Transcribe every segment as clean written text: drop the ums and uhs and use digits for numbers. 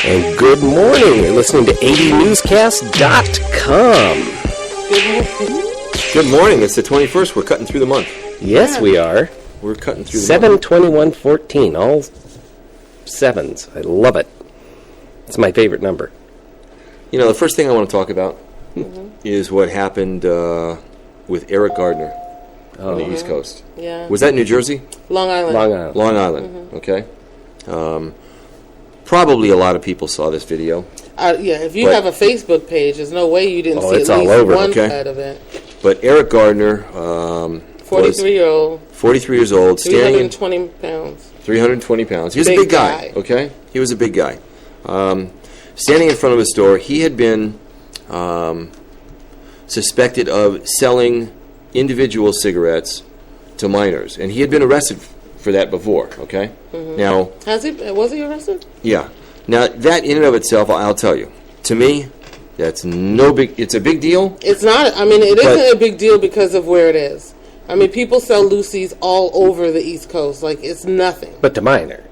And good morning. You're listening to AVNewsCast.com. Good morning. It's the 21st. We're cutting through the month. Yes, we are. We're cutting through the month. 7/21/14. All sevens. I love it. It's my favorite number. You know, the first thing I want to talk about is what happened with Eric Gardner on the East Coast. Yeah. Was that New Jersey? Long Island. Long Island. Okay. Probably a lot of people saw this video. Yeah, if you have a Facebook page, there's no way you didn't see it's at least all over. one cut of it. But Eric Gardner, 43-year-old, 43 years old, 320 pounds. 320 pounds. He was a big guy. Okay, he was a big guy. Standing in front of a store, he had been suspected of selling individual cigarettes to minors, and he had been arrested for that before. Okay, now was he arrested? Yeah. Now that in and of itself, I'll tell you, to me, that's no big. It's a big deal. It's not. I mean, it isn't a big deal because of where it is. I mean, people sell loosies all over the East Coast. Like, it's nothing. But to minors,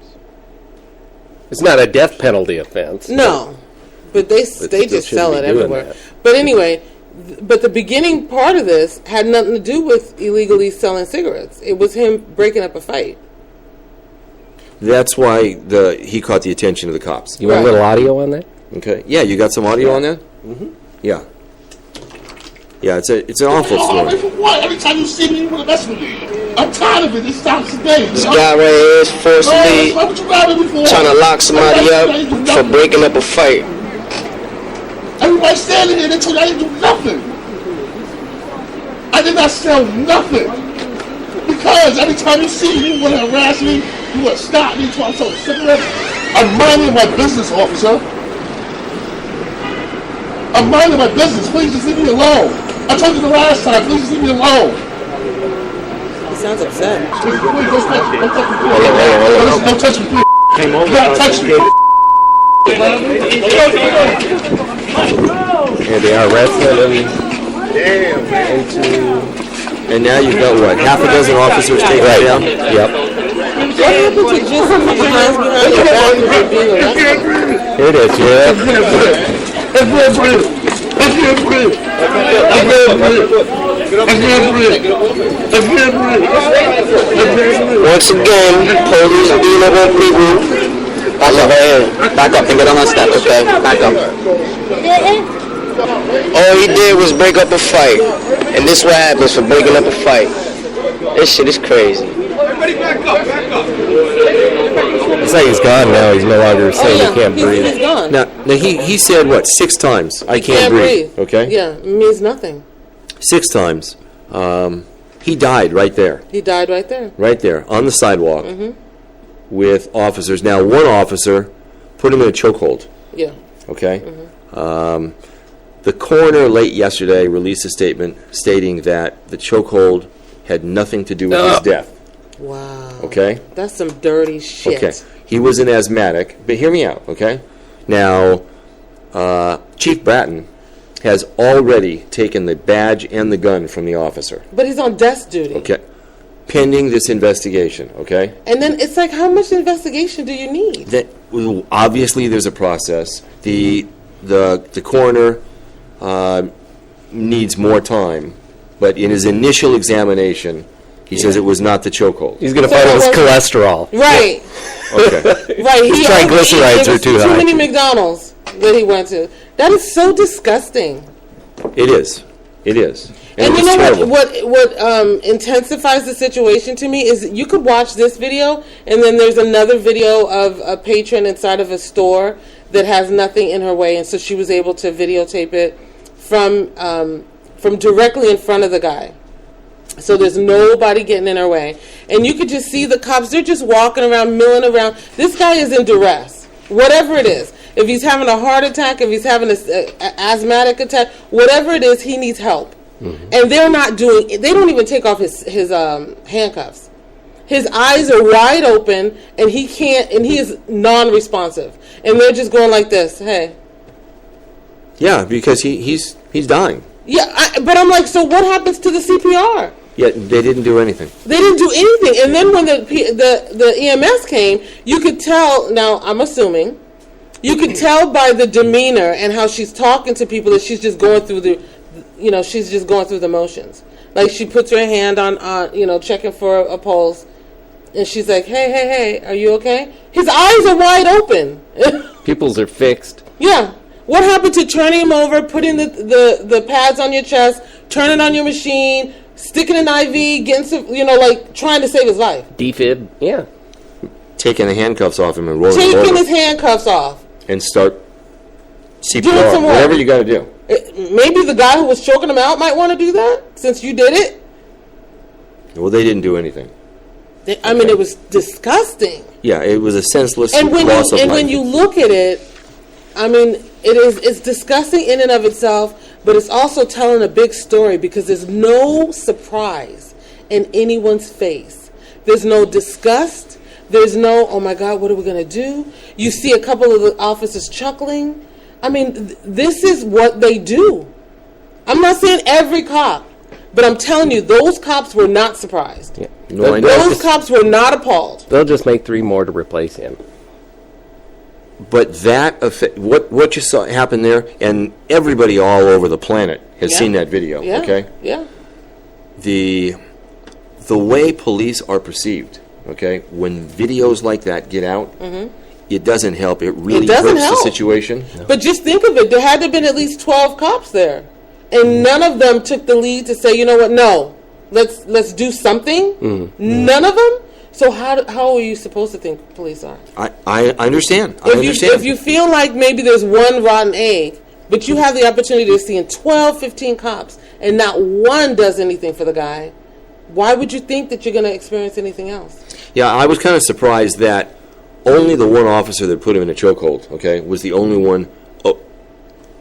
it's not a death penalty offense. No, but they just sell it everywhere. That. But anyway, but the beginning part of this had nothing to do with illegally selling cigarettes. It was him breaking up a fight. That's why he caught the attention of the cops. You want a little audio on that? Okay. Yeah, you got some audio on that? Mm-hmm. Yeah. Yeah, it's an awful story. Every time you see me, you want to mess with me. I'm tired of it. It stops today. This guy right here is forcibly trying to lock somebody up for breaking up a fight. Everybody standing here, they told you I didn't do nothing. I did not sell nothing. Because every time you see me, you want to harass me, you want to stop me, trying to sell cigarettes. I'm minding my business, officer. I'm minding my business. Please just leave me alone. I told you the last time. Please just leave me alone. He sounds upset. Please, don't touch me. Don't touch me, please. Don't touch me, please. Came over. Do not touch me. Yeah, they are arrested and now you've got what? Half a dozen officers taken down? Yep. What happened to just put your hands behind your back and being arrested? Here it is. Yeah. I can't breathe. I can't breathe. I can't breathe. I can't breathe. I can't breathe. Once again, police beating up on people. Back up right here. Back up and get on that step, okay? Back up. All he did was break up a fight. And this is what happens for breaking up a fight. This shit is crazy. Everybody back up, back up. It's like he's gone now. He's no longer saying he can't breathe. He's gone. Now he said, what, 6 times, I can't breathe. Okay? Yeah, it means nothing. 6 times. He died right there. He died right there. Right there, on the sidewalk, with officers. Now, one officer put him in a chokehold. Yeah. Okay? The coroner late yesterday released a statement stating that the chokehold had nothing to do with his death. Wow. Okay? That's some dirty shit. Okay. He was an asthmatic, but hear me out, okay? Now, Chief Bratton has already taken the badge and the gun from the officer. But he's on desk duty. Okay. Pending this investigation, okay? And then it's like, how much investigation do you need? Well, obviously, there's a process. The coroner needs more time, but in his initial examination, he says it was not the chokehold. He's going to find out his cholesterol. Right. Okay. Right. His triglycerides are too high. Too many McDonald's that he went to. That is so disgusting. It is. It is. And you know what intensifies the situation to me is you could watch this video, and then there's another video of a patron inside of a store that has nothing in her way, and so she was able to videotape it from directly in front of the guy. So there's nobody getting in her way. And you could just see the cops, they're just walking around, milling around. This guy is in duress, whatever it is. If he's having a heart attack, if he's having an asthmatic attack, whatever it is, he needs help. Mm-hmm. And they don't even take off his handcuffs. His eyes are wide open, and he is non-responsive. And they're just going like this, hey. Yeah, because he's dying. Yeah, but I'm like, so what happens to the CPR? Yeah, they didn't do anything. They didn't do anything. And then when the EMS came, you could tell, now I'm assuming, You could tell by the demeanor and how she's talking to people that she's just going through she's just going through the motions. Like she puts her hand on checking for a pulse, and she's like, hey, are you okay? His eyes are wide open. Pupils are fixed. Yeah. What happened to turning him over, putting the pads on your chest, turning on your machine, sticking an IV, getting some, trying to save his life? Defib, yeah. Taking the handcuffs off him and rolling him Taking over. his handcuffs off. And start CPR, Doing some work. whatever you got to do. Maybe the guy who was choking him out might want to do that, since you did it. Well, they didn't do anything. I mean, it was disgusting. Yeah, it was a senseless And when loss of life. when you look at it, I mean, it's disgusting in and of itself, but it's also telling a big story because there's no surprise in anyone's face. There's no disgust. There's no, oh my God, what are we going to do? You see a couple of the officers chuckling. I mean, this is what they do. I'm not saying every cop, but I'm telling you, those cops were not surprised. Yeah. No, I know. Those cops were not appalled. They'll just make 3 more to replace him. But that what you saw happen there, and everybody all over the planet has seen that video. Yeah. Okay. Yeah. The way police are perceived. Okay, when videos like that get out, it doesn't help. It really doesn't hurts help. the situation. But just think of it. There had to have been at least 12 cops there. And none of them took the lead to say, you know what, no, let's do something. None of them? So how are you supposed to think police are? I understand. If you feel like maybe there's one rotten egg, but you have the opportunity to see 12, 15 cops, and not one does anything for the guy, why would you think that you're going to experience anything else? Yeah, I was kind of surprised that only the one officer that put him in a chokehold, okay, was the only one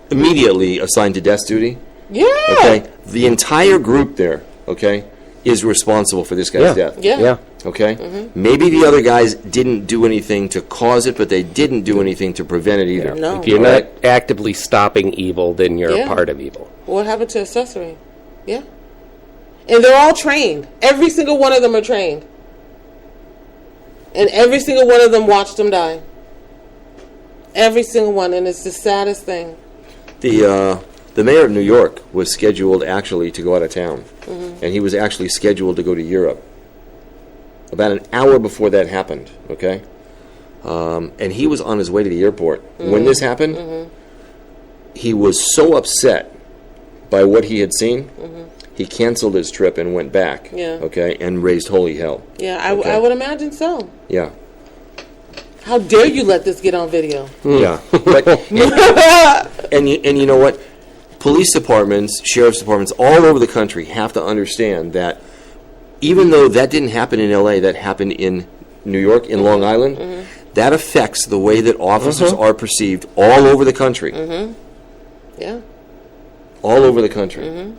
immediately assigned to desk duty. Yeah. Okay, the entire group there, okay, is responsible for this guy's death. Yeah. Okay, maybe the other guys didn't do anything to cause it, but they didn't do anything to prevent it either. No. If you're not actively stopping evil, then you're a Yeah. part of evil. What happened to accessory? Yeah. And they're all trained. Every single one of them are trained. And every single one of them watched him die. Every single one. And it's the saddest thing. The mayor of New York was scheduled actually to go out of town, and he was actually scheduled to go to Europe about an hour before that happened, okay? And he was on his way to the airport. When this happened, he was so upset by what he had seen, he canceled his trip and went back, okay, and raised holy hell. Yeah, Okay. I would imagine so. Yeah. How dare you let this get on video? Yeah. But, and you know what? Police departments, sheriff's departments all over the country have to understand that even though that didn't happen in L.A., that happened in New York, in Long Island, that affects the way that officers are perceived all over the country. Yeah. All over the country.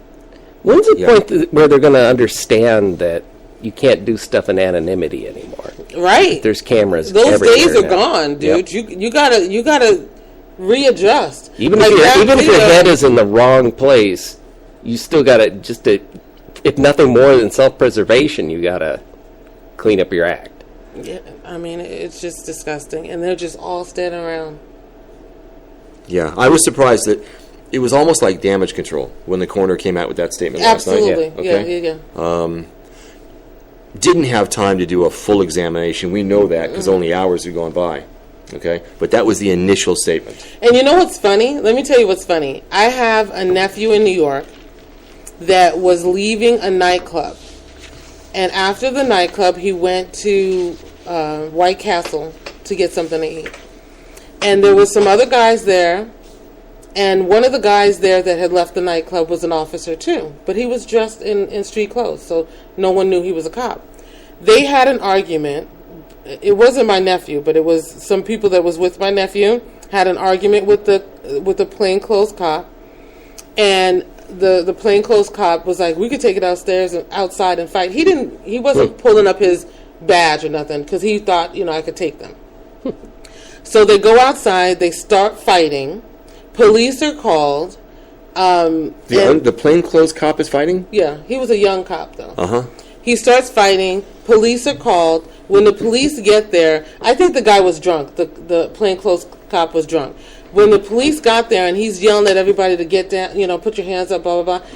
When's the point where they're going to understand that you can't do stuff in anonymity anymore? Right. There's cameras Those everywhere days are now. gone, dude. Yep. You gotta readjust. Even Like that if your video- head is in the wrong place, you still got to if nothing more than self-preservation, you got to clean up your act. Yeah, I mean, it's just disgusting, and they're just all standing around. Yeah, I was surprised that it was almost like damage control when the coroner came out with that statement last night. Absolutely, Okay? yeah. Didn't have time to do a full examination. We know that because only hours had gone by. Okay? But that was the initial statement. And you know what's funny? Let me tell you what's funny. I have a nephew in New York that was leaving a nightclub. And after the nightclub, he went to White Castle to get something to eat. And there was some other guys there. And one of the guys there that had left the nightclub was an officer too. But he was dressed in street clothes, so no one knew he was a cop. They had an argument. It wasn't my nephew, but it was some people that was with my nephew had an argument with the plainclothes cop. And the plainclothes cop was like, we could take it outside and fight. He wasn't pulling up his badge or nothing because he thought, I could take them. So they go outside, they start fighting. Police are called. The plainclothes cop is fighting? Yeah, he was a young cop though. Uh-huh. He starts fighting. Police are called. When the police get there, I think the guy was drunk. The plainclothes cop was drunk. When the police got there and he's yelling at everybody to get down, put your hands up, blah, blah, blah.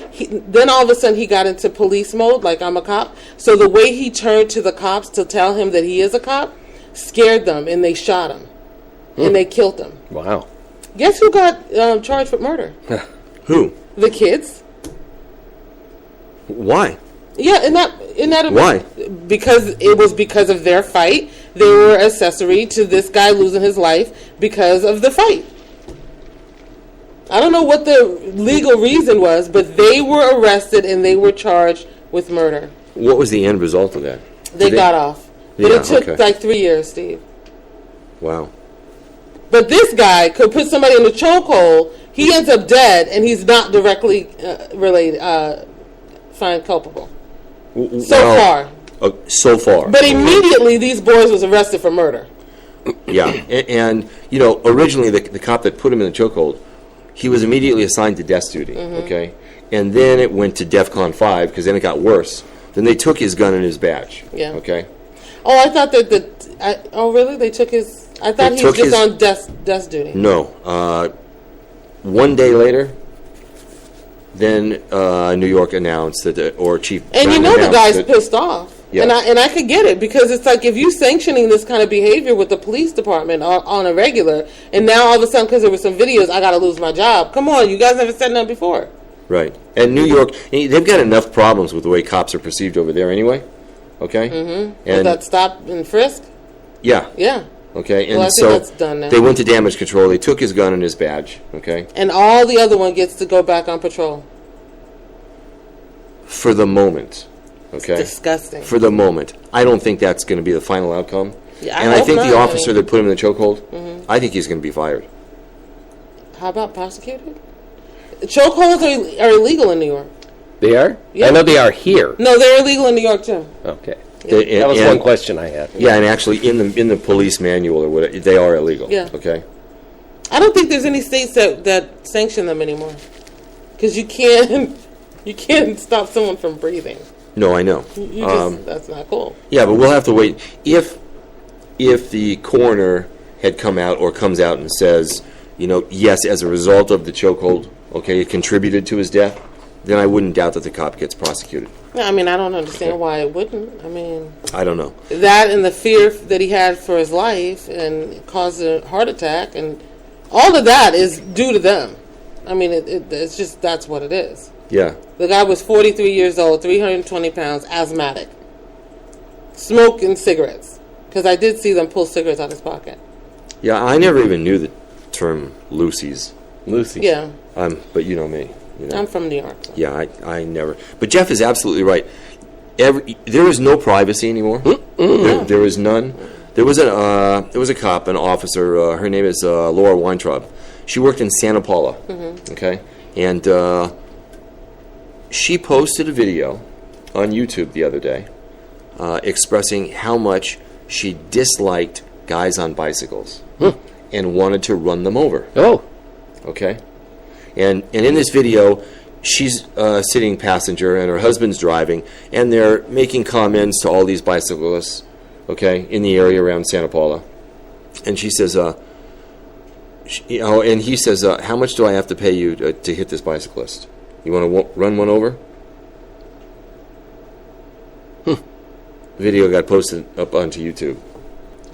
Then all of a sudden he got into police mode, like I'm a cop. So the way he turned to the cops to tell him that he is a cop scared them, and they shot him. And they killed him. Wow. Guess who got charged with murder? Who? The kids. Why? Yeah, isn't that Why? Because it was because of their fight. They were accessory to this guy losing his life because of the fight. I don't know what the legal reason was, but they were arrested and they were charged with murder. What was the end result of that? They got off. But Yeah, it took okay. like 3 years, Steve. Wow. But this guy could put somebody in a chokehold. He ends up dead, and he's not directly found culpable. So far. So far. But immediately, these boys was arrested for murder. Yeah, and originally the cop that put him in the chokehold, he was immediately assigned to desk duty, okay? And then it went to DEFCON 5, because then it got worse. Then they took his gun and his badge, Yeah. okay? Oh, I thought that oh, really? They took his... I thought They he was took just his- on desk duty. No. 1 day later, then New York announced that, or Chief And Brown the announced guy's that- pissed off. Yeah. And I could get it, because it's like, if you sanctioning this kind of behavior with the police department on a regular, and now all of a sudden, because there were some videos, I got to lose my job. Come on, you guys never said that before. Right. And New York, they've got enough problems with the way cops are perceived over there anyway, okay? With And that stop and frisk? yeah, Yeah. okay? And Well, I think so that's done now. they went to damage control. They took his gun and his badge, okay? And all the other one gets to go back on patrol. For the moment, okay? Disgusting. For the moment. I don't think that's going to be the final outcome. Yeah, I and I hope think not. the I officer mean- that put him in the chokehold, I think he's going to be fired. How about prosecuted? Chokeholds are illegal in New York. They are? Yeah. I know they are here. No, they're illegal in New York, too. Okay. They- That was and- one question I had. Yeah, and actually in the police manual or whatever, they are illegal. Yeah. Okay. I don't think there's any states that sanction them anymore. Because you can't stop someone from breathing. No, I know. You just, that's not cool. Yeah, but we'll have to wait. If the coroner had come out or comes out and says, yes, as a result of the chokehold, okay, it contributed to his death, then I wouldn't doubt that the cop gets prosecuted. Yeah, I mean, I don't understand why it wouldn't. I mean, I don't know. that and the fear that he had for his life and caused a heart attack, and all of that is due to them. I mean, it's just, that's what it is. Yeah. The guy was 43 years old, 320 pounds, asthmatic, smoking cigarettes. Because I did see them pull cigarettes out of his pocket. Yeah, I never even knew the term Lucy's. Lucy. Yeah, But you know me. I'm from New York. Yeah, I never. But Jeff is absolutely right. There is no privacy anymore. There is none. There was a cop, an officer. Her name is Laura Weintraub. She worked in Santa Paula. Okay, and she posted a video on YouTube the other day expressing how much she disliked guys on bicycles and wanted to run them over. Oh. Okay, and in this video, she's sitting passenger and her husband's driving, and they're making comments to all these bicyclists, okay, in the area around Santa Paula, and she says, and he says, how much do I have to pay you to hit this bicyclist? You want to run one over? The video got posted up onto YouTube,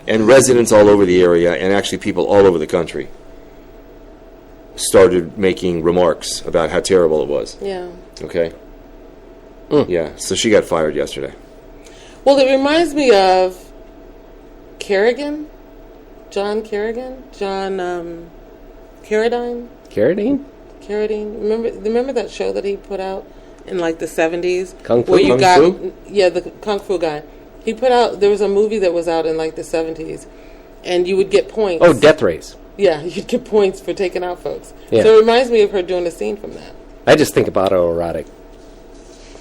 and residents all over the area, and actually people all over the country, started making remarks about how terrible it was. Yeah. Okay? Yeah, so she got fired yesterday. Well, it reminds me of Kerrigan. John Kerrigan? John Carradine? Carradine? Carradine. Remember that show that he put out in like the 70s? Kung Fu? Where you Kung got, Fu? Yeah, the Kung Fu guy. He put out, there was a movie that was out in like the 70s, and you would get points. Oh, Death Race. Yeah, you'd get points for taking out folks. Yeah. So it reminds me of her doing a scene from that. I just think of autoerotic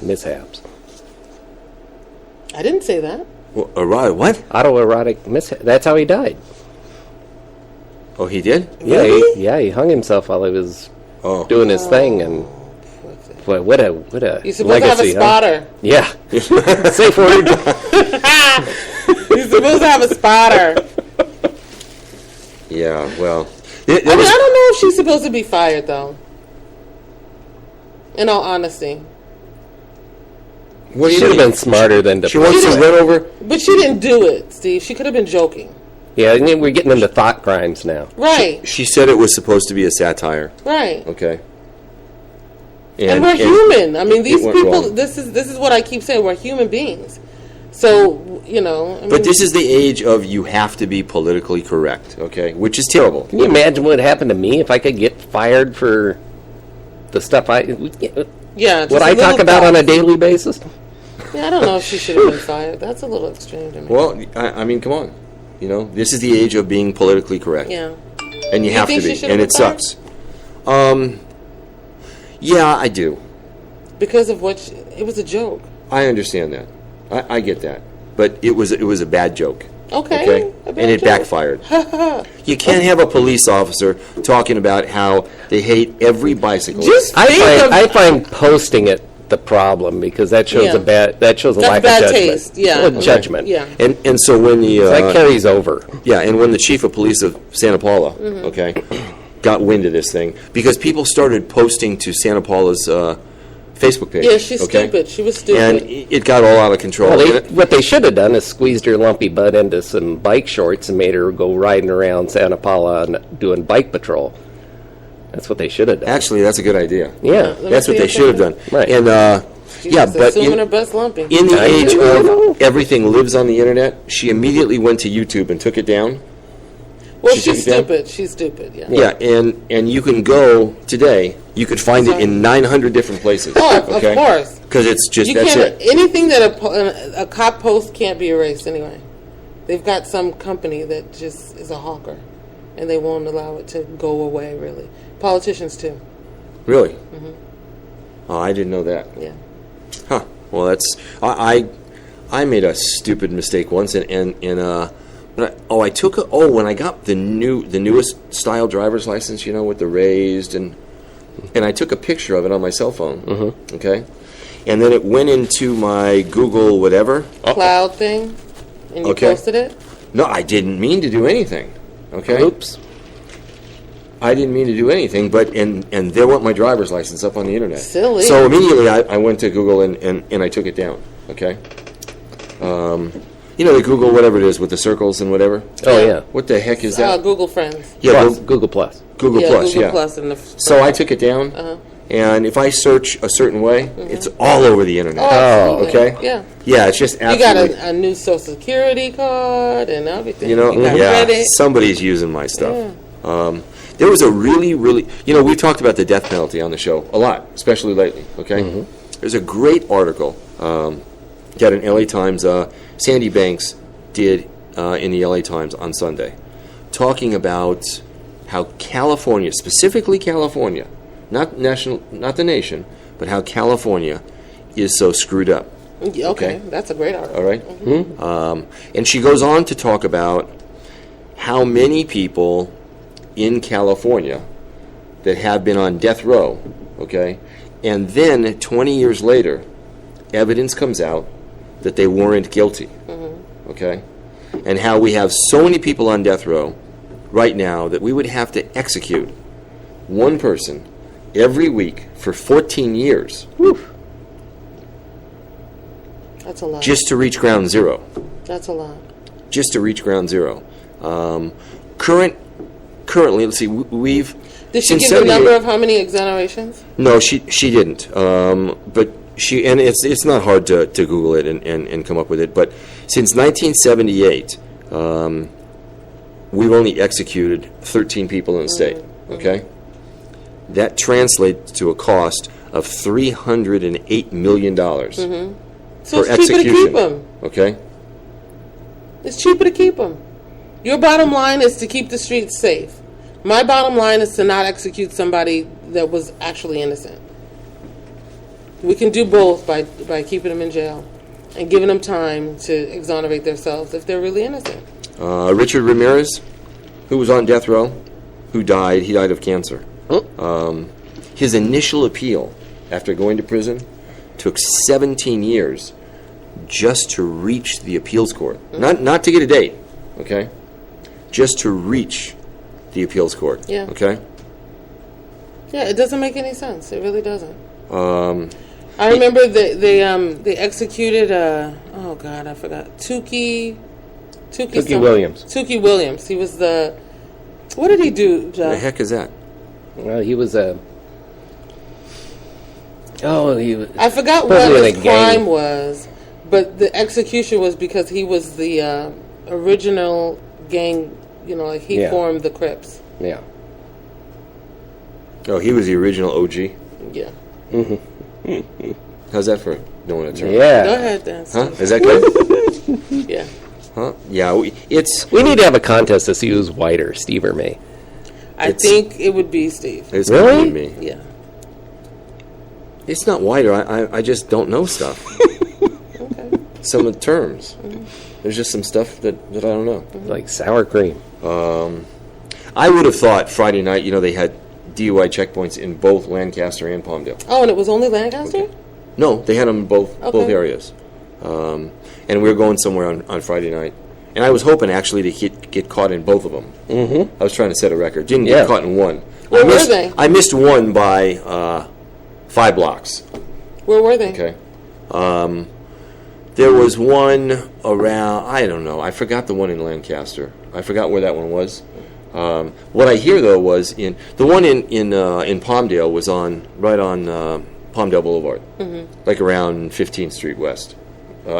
mishaps. I didn't say that. Well, what? Autoerotic mishaps. That's how he died. Oh, he did? Yeah, he hung himself while he was doing his thing, and boy, what a You're supposed legacy, to have a spotter. Yeah. Safe word. You're supposed to have a spotter. Yeah, well. I mean, I don't know if she's supposed to be fired, though. In all honesty. What do She you should have mean? been smarter than to. She wants to run over. But she didn't do it, Steve. She could have been joking. Yeah, I mean, we're getting into thought crimes now. Right. She said it was supposed to be a satire. Right. Okay. And we're human. I mean, these it went people. wrong. This is what I keep saying. We're human beings. So I mean, But this is the age of you have to be politically correct, okay? Which is terrible. Can you imagine what happened to me if I could get fired for the stuff yeah. just what a I talk little about on a thought. daily basis? Yeah, I don't know if she should have been fired. That's a little extreme to me. Well, I mean, come on. You know, this is the age of being politically correct. Yeah. And you have to think she be. should And have it been fired? sucks. Yeah, I do. Because of what it was a joke. I understand that. I get that. But it was a bad joke. Okay. A bad And it joke. backfired. You can't have a police officer talking about how they hate every bicyclist. Just think of I find posting it the problem because that shows Yeah. that shows a That's lack bad of judgment. taste, yeah. Well, judgment. Yeah. And so when the That carries over. yeah, and when the chief of police of Santa Paula, okay, got wind of this thing because people started posting to Santa Paula's Facebook page. Yeah, she's okay? stupid. She was stupid. And it got all out of control. Well, what they should have done is squeezed her lumpy butt into some bike shorts and made her go riding around Santa Paula and doing bike patrol. That's what they should have done. Actually, that's a good idea. Yeah. That's what they should have done. Right. And She's yeah, just but assuming her best lumpy. in the I age know. of everything lives on the internet, she immediately went to YouTube and took it down. well, she she's took it down? stupid. She's stupid. Yeah. Yeah, and you can go today. You could find it in 900 different places. Oh, of okay? course. Because it's just You that's can't. it. Anything that a cop post can't be erased anyway. They've got some company that just is a hawker, and they won't allow it to go away. Really, politicians too. Really? Oh, I didn't know that. Yeah. Huh. Well, that's I made a stupid mistake once, and I took when I got the newest style driver's license, you know, with the raised and I took a picture of it on my cell phone. Mm-hmm. Okay, and then it went into my Google whatever. Cloud thing, and you Okay. posted it. No, I didn't mean to do anything. Okay. Oops. I didn't mean to do anything, but and there went my driver's license up on the internet. Silly. So immediately I went to Google and I took it down. Okay. You know the Google whatever it is with the circles and whatever. Oh yeah. What the heck is that? Google Friends. Yeah, Plus, Google Plus. Google Yeah, Plus. Google Yeah. Plus and the. So I took it down, and if I search a certain way, it's all over the internet. Oh, okay. Yeah. Yeah, it's just You got absolutely. a new Social Security card and everything. You know, got yeah, credit. somebody's using my stuff. There was a really, we've talked about the death penalty on the show a lot, especially lately, okay? There's a great article, got in LA Times, Sandy Banks did in the LA Times on Sunday, talking about how California, specifically California, not the nation, but how California is so screwed up. Okay, that's a great article. All right? And she goes on to talk about how many people in California that have been on death row, okay? And then 20 years later, evidence comes out that they weren't guilty, okay? And how we have so many people on death row right now that we would have to execute one person every week for 14 years That's a lot. just to reach ground zero. That's a lot. Just to reach ground zero. Currently, let's see, we've... Did she since give the 78 number of how many exonerations? No, she didn't. But she, and it's not hard to Google it and come up with it. But since 1978, we've only executed 13 people in the state. Okay, that translates to a cost of $308 million So for it's cheaper to execution. keep them. Okay, It's cheaper to keep them. Your bottom line is to keep the streets safe. My bottom line is to not execute somebody that was actually innocent. We can do both by keeping them in jail and giving them time to exonerate themselves if they're really innocent. Richard Ramirez, who was on death row, who died. He died of cancer. His initial appeal after going to prison took 17 years just to reach the appeals court. Not to get a date, okay? Just to reach the appeals court. Yeah. Okay. Yeah, it doesn't make any sense. It really doesn't. I remember they executed. Oh God, I forgot. Tukey Williams. Tukey Williams. He was the. What did he do, Jeff? The heck is that? Well, he was a. He was. I forgot what his crime was, but the execution was because he was the original gang. Like he formed the Crips. Yeah. Oh, he was the original OG. Yeah. How's that for knowing a term? Yeah. Go ahead, Dan. Huh? Is that good? Yeah. Huh? Yeah. We need to have a contest to see who's whiter, Steve or me. I think it would be Steve. It's Really? gonna be me. Yeah. It's not whiter. I just don't know stuff. Okay. Some of the terms. There's just some stuff that I don't know. Like sour cream. I would have thought Friday night, they had DUI checkpoints in both Lancaster and Palmdale. Oh, and it was only Lancaster? Okay. No, they had them in both areas. And we were going somewhere on Friday night. And I was hoping actually to get caught in both of them. I was trying to set a record. Didn't get caught in one. Where were they? I missed one by 5 blocks. Where were they? Okay. There was one around, I don't know, I forgot the one in Lancaster. I forgot where that one was. What I hear, though, was the one in Palmdale was right on Palmdale Boulevard, like around 15th Street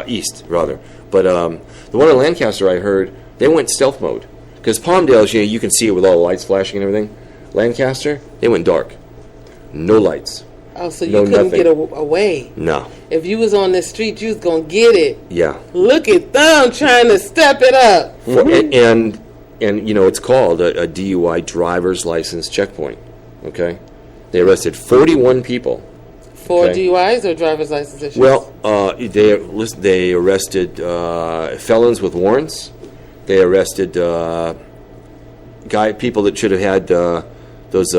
East, rather. But the one in Lancaster, I heard, they went stealth mode. Because Palmdale, you can see it with all the lights flashing and everything. Lancaster, they went dark. No lights. Oh, so you couldn't get away. No. If you was on this street, you was going to get it. Yeah. Look at them trying to step it up. And it's called a DUI driver's license checkpoint. Okay? They arrested 41 people. For DUIs or driver's license issues? Well, they arrested felons with warrants. They arrested people that should have had those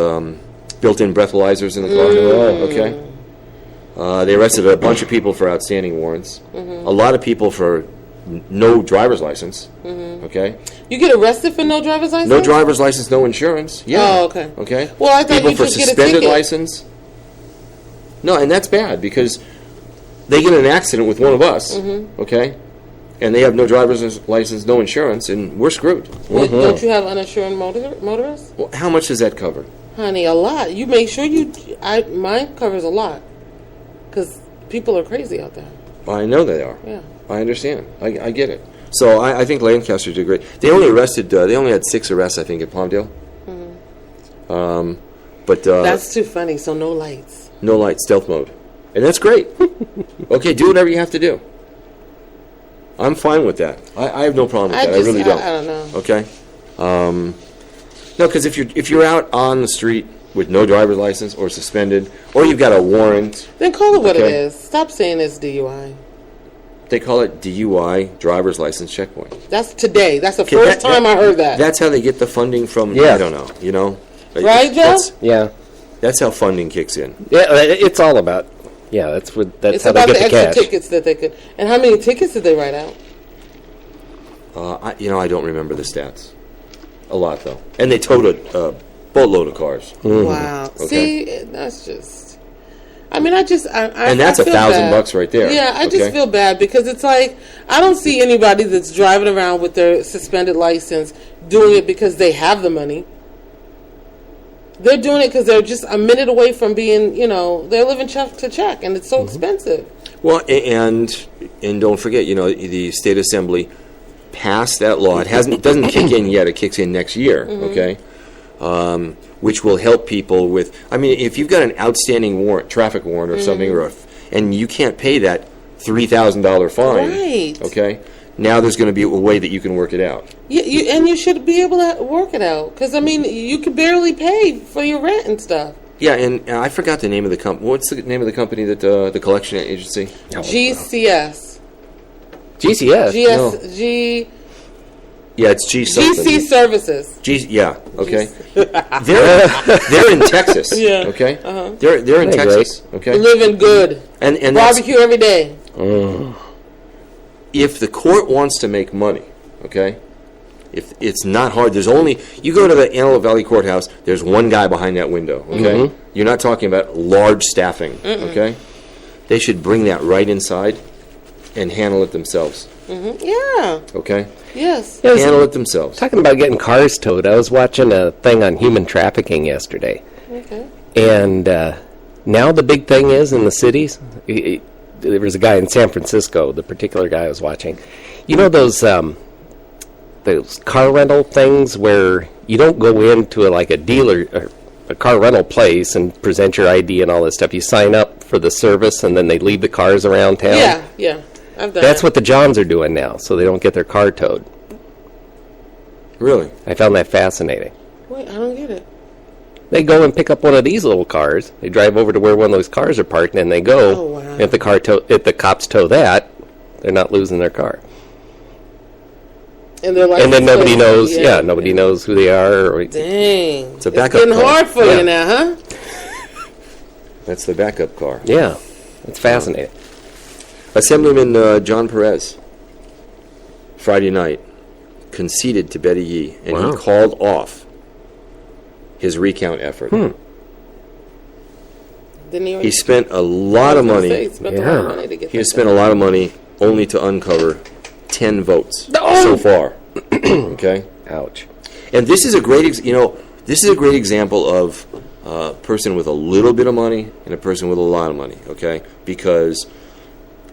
built-in breathalyzers in the car. Okay. They arrested a bunch of people for outstanding warrants. A lot of people for no driver's license. Okay. You get arrested for no driver's license? No driver's license, no insurance. Yeah. Oh, okay. Okay. Well, I thought people you for could get a suspended ticket. license. No, and that's bad because they get in an accident with one of us. Okay. And they have no driver's license, no insurance, and we're screwed. Well, don't you have uninsured motorists? Well, how much does that cover? Honey, a lot. You make sure mine covers a lot. Because people are crazy out there. I know they are. Yeah. I understand. I get it. So I think Lancaster did great. They only had 6 arrests, I think, at Palmdale. But that's too funny. So no lights. No lights, stealth mode. And that's great. Okay, do whatever you have to do. I'm fine with that. I have no problem with that. I really don't. I don't know. Okay. No, because if you're out on the street with no driver's license or suspended, or you've got a warrant, then call it what it is. Stop saying it's DUI. They call it DUI, driver's license checkpoint. That's today. That's the first time I heard that. That's how they get the funding from. Yeah. I don't know. Right, Joe? Yeah. That's how funding kicks in. Yeah, it's all about. Yeah, that's It's how about they the get the extra cash. tickets that they could. And how many tickets did they write out? I don't remember the stats. A lot, though. And they towed a boatload of cars. Wow. Okay. See, that's just... I mean, and that's I feel $1,000 right there. Yeah, I just Okay. feel bad because it's like, I don't see anybody that's driving around with their suspended license doing it because they have the money. They're doing it because they're just a minute away from being, they're living check to check, and it's so expensive. Well, and don't forget, the state assembly passed that law. It doesn't kick in yet. It kicks in next year. Okay, which will help people with. I mean, if you've got an outstanding traffic warrant or something, and you can't pay that $3,000 fine, Right. okay. Now there's going to be a way that you can work it out. Yeah, you should be able to work it out because I mean you could barely pay for your rent and stuff. Yeah, and I forgot the name of the company. What's the name of the company that the collection agency? GCS. GCS. Yeah, it's G something. GC Services. Yeah. Okay. They're in Texas. Yeah. Okay. They're in Texas. Okay. Living good. And Barbecue every day. If the court wants to make money, okay, If it's not hard, you go to the Antelope Valley Courthouse, there's one guy behind that window, okay? You're not talking about large staffing, okay? They should bring that right inside and handle it themselves. Yeah. Okay? Yes. Handle it themselves. Talking about getting cars towed, I was watching a thing on human trafficking yesterday. Okay. And now the big thing is in the cities, there was a guy in San Francisco, the particular guy I was watching. You know those car rental things where you don't go into a dealer or a car rental place and present your ID and all this stuff. You sign up for the service and then they leave the cars around town. Yeah. I've done That's what the Johns are doing now, so they don't get their car towed. Really? I found that fascinating. Wait, I don't get it. They go and pick up one of these little cars. They drive over to where one of those cars are parked, and they go. Oh, wow. If the cops tow that, they're not losing their car. And they're like, And then nobody knows. Yeah, nobody knows who they are. Or, dang, it's a backup getting car. hard for you now, huh? That's the backup car. yeah, it's fascinating. Assemblyman John Perez, Friday night, conceded to Betty Yee, and Wow. he called off his recount effort. Didn't he? He spent a lot of money. He spent a lot of money to get He has that spent a lot of money only to uncover 10 votes so far. Okay, Ouch. and this is a great, this is a great example of a person with a little bit of money and a person with a lot of money. Okay, because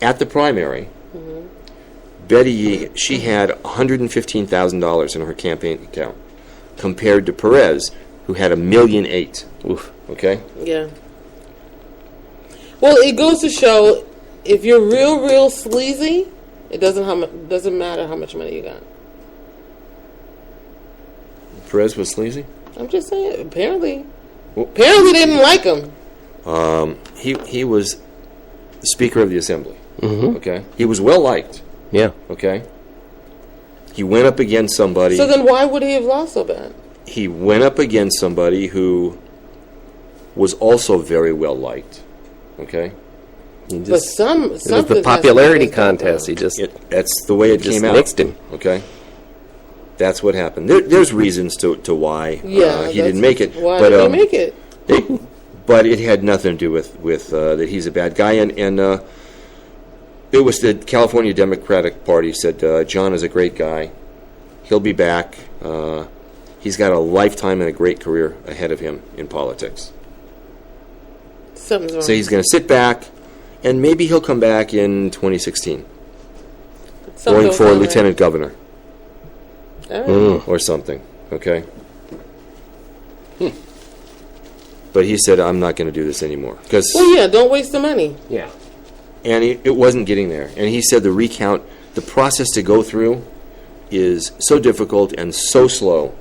at the primary, Betty Yee, she had $115,000 in her campaign account, compared to Perez, who had $1.8 million. Oof. Okay. Yeah. Well, it goes to show if you're real sleazy, it doesn't matter how much money you got. Perez was sleazy. I'm just saying. Apparently Well- they didn't like him. He was the Speaker of the Assembly. Okay. He was well liked. Yeah. Okay. He went up against somebody. So then, why would he have lost so bad? He went up against somebody who was also very well liked. Okay. He But just, some it was the popularity contest. He just That's the way it just came out. nixed him. Okay. That's what happened. There's reasons to why Yeah, he didn't make it. Why but, did he make it? But it had nothing to do with that he's a bad guy, and it was the California Democratic Party said John is a great guy. He'll be back. He's got a lifetime and a great career ahead of him in politics. Something's wrong. So he's going to sit back, and maybe he'll come back in 2016, going for lieutenant governor All right. or something. Okay. But he said, I'm not going to do this anymore. Well, yeah, don't waste the money. Yeah. And it wasn't getting there. And he said the process to go through is so difficult and so slow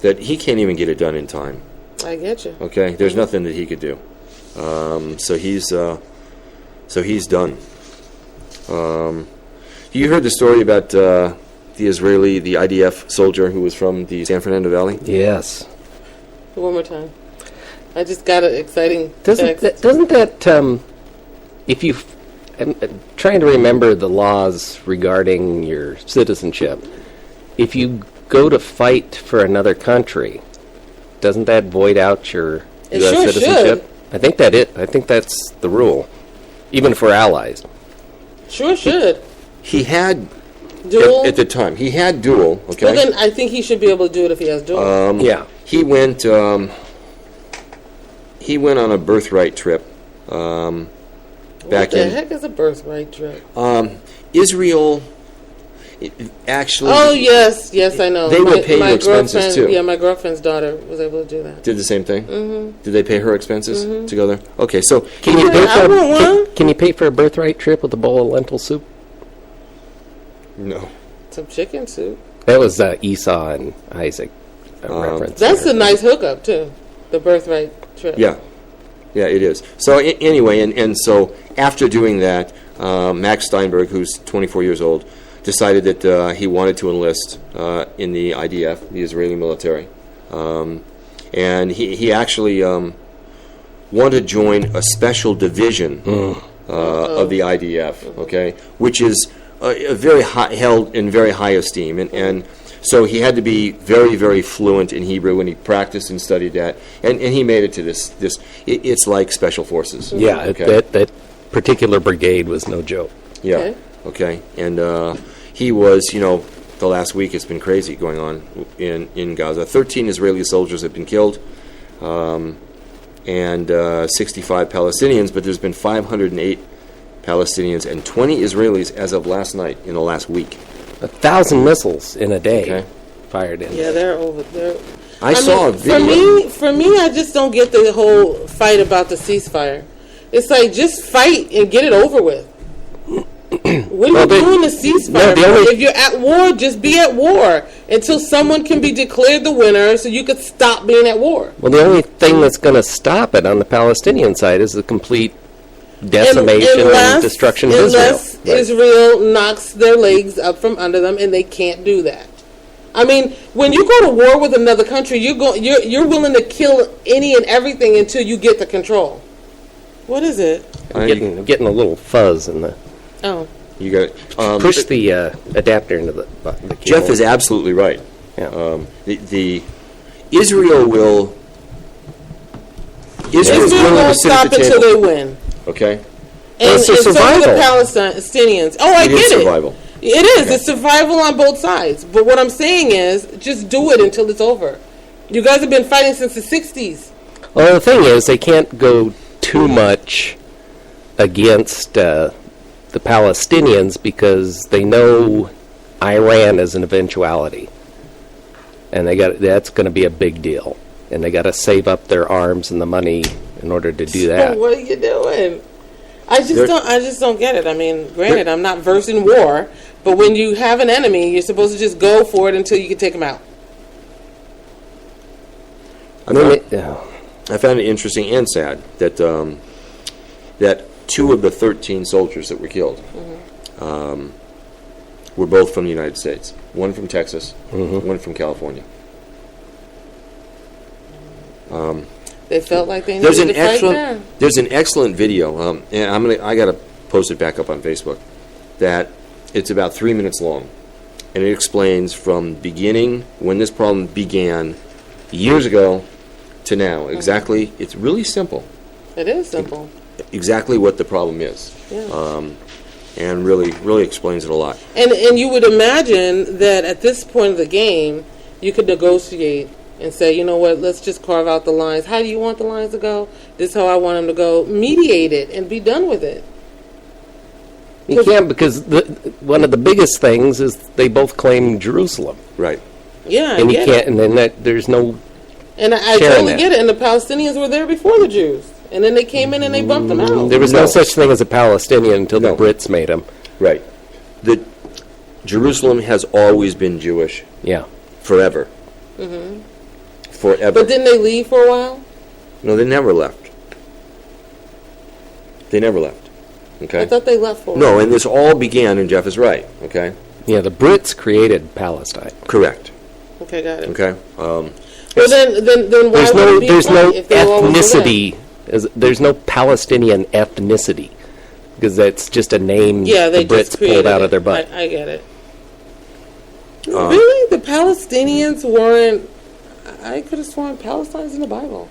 that he can't even get it done in time. I get you. Okay? There's nothing that he could do. So he's done. You heard the story about the IDF soldier who was from the San Fernando Valley? Yes. One more time. I just got an exciting Doesn't text. that if you I'm trying to remember the laws regarding your citizenship. If you go to fight for another country, doesn't that void out your It U.S. sure citizenship? I think that's the rule, even for allies. Sure should. He had, Dual? at the time, he had dual, okay? Well, then I think he should be able to do it if he has dual. Yeah. He went on a birthright trip What back the in heck is a birthright trip? Israel. Actually, Oh, yes, I know. They will pay your expenses, girlfriend- too. Yeah, my girlfriend's daughter was able to do that. did the same thing. Did they pay her expenses to go there? Okay, so Can you Yeah, pay I want one. can you pay for a birthright trip with a bowl of lentil soup? no. Some chicken soup. That was Esau and Isaac reference. That's there. a nice hookup, too. The birthright trip. Yeah, it is. So anyway, and so after doing that, Max Steinberg, who's 24 years old, decided that he wanted to enlist in the IDF, the Israeli military, and he actually wanted to join a special division of the IDF, okay, which is very high, held in very high esteem, and So he had to be very, very fluent in Hebrew, and he practiced and studied that, and he made it to this. It's like special forces. Yeah, okay? that particular brigade was no joke. Yeah. Okay. And he was, the last week it's been crazy going on in Gaza. 13 Israeli soldiers have been killed, and 65 Palestinians, but there's been 508 Palestinians and 20 Israelis as of last night in the last week. 1,000 missiles in a day fired in. Yeah, they're over there. I saw a video. For me, I just don't get the whole fight about the ceasefire. It's like, just fight and get it over with. What are you doing a ceasefire? If you're at war, just be at war until someone can be declared the winner so you could stop being at war. Well, the only thing that's going to stop it on the Palestinian side is the complete decimation and destruction of Israel. Unless Israel knocks their legs up from under them, and they can't do that. I mean, when you go to war with another country, you're willing to kill any and everything until you get the control. What is it? I'm getting a little fuzz in the... Oh. You got it. Push the adapter into the cable. Jeff is absolutely right. Yeah. The Israel will... Israel won't stop until they win. Okay. And it's a so survival. do the Palestinians. Oh, I get it. Survival. It is. It's survival on both sides. But what I'm saying is, just do it until it's over. You guys have been fighting since the 60s. Well, the thing is, they can't go too much against the Palestinians because they know Iran is an eventuality. And that's going to be a big deal. And they got to save up their arms and the money in order to do that. What are you doing? I just don't get it. I mean, granted, I'm not versed in war, but when you have an enemy, you're supposed to just go for it until you can take them out. I found it interesting and sad that that 2 of the 13 soldiers that were killed were both from the United States. One from Texas, one from California. They felt like they needed to fight there. There's an excellent video, and I got to post it back up on Facebook. That it's about 3 minutes long, and it explains from beginning when this problem began years ago to now exactly. It's really simple. It is simple. Exactly what the problem is, and really explains it a lot. And you would imagine that at this point of the game, you could negotiate and say, you know what, let's just carve out the lines. How do you want the lines to go? This is how I want them to go. Mediate it and be done with it. You can't, because one of the biggest things is they both claim Jerusalem. Right. Yeah, and you can't, and then there's no. And I totally get it. And the Palestinians were there before the Jews, and then they came in and they bumped them out. There was no such thing as a Palestinian until the Brits made them. Right. Jerusalem has always been Jewish. Yeah. Forever. Forever. But didn't they leave for a while? No, they never left. They never left. Okay. I thought they left for a while. No, and this all began, and Jeff is right. Okay. Yeah, the Brits created Palestine. Correct. Okay, got it. Okay. Well, then why there's no ethnicity. There's no Palestinian ethnicity because that's just a name they the Brits pulled out of their butt. I get it. Really? The Palestinians weren't... I could have sworn Palestine's in the Bible.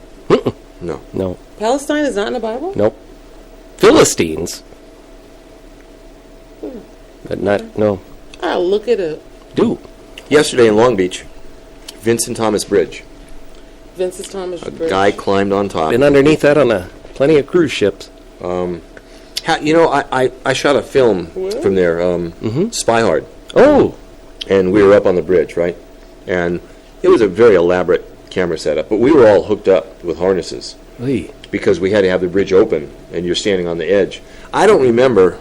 No. Palestine is not in the Bible? Nope. Philistines. But no. I'll look it up. Do. Yesterday in Long Beach, Vincent Thomas Bridge. Vincent Thomas Bridge. A guy climbed on top. Been underneath that on plenty of cruise ships. I shot a film from there, Spy Hard. Oh. And we were up on the bridge, right? And it was a very elaborate camera setup, but we were all hooked up with harnesses. Oy. Because we had to have the bridge open, and you're standing on the edge. I don't remember,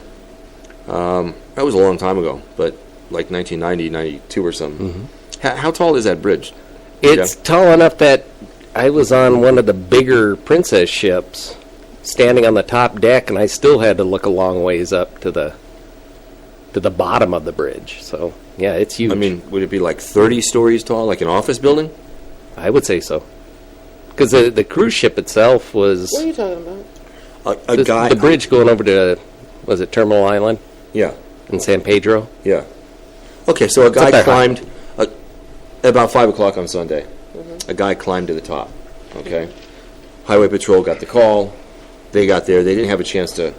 that was a long time ago, but like 1990, 92 or something. How tall is that bridge? It's tall enough that I was on one of the bigger Princess ships, standing on the top deck, and I still had to look a long ways up to the bottom of the bridge. So, yeah, it's huge. I mean, would it be like 30 stories tall, like an office building? I would say so. Because the cruise ship itself was... What are you talking about? The bridge going over to, was it Terminal Island? Yeah. In San Pedro? Yeah. Okay, so a guy climbed... About 5 o'clock on Sunday, a guy climbed to the top, okay? Highway Patrol got the call. They got there. They didn't have a chance to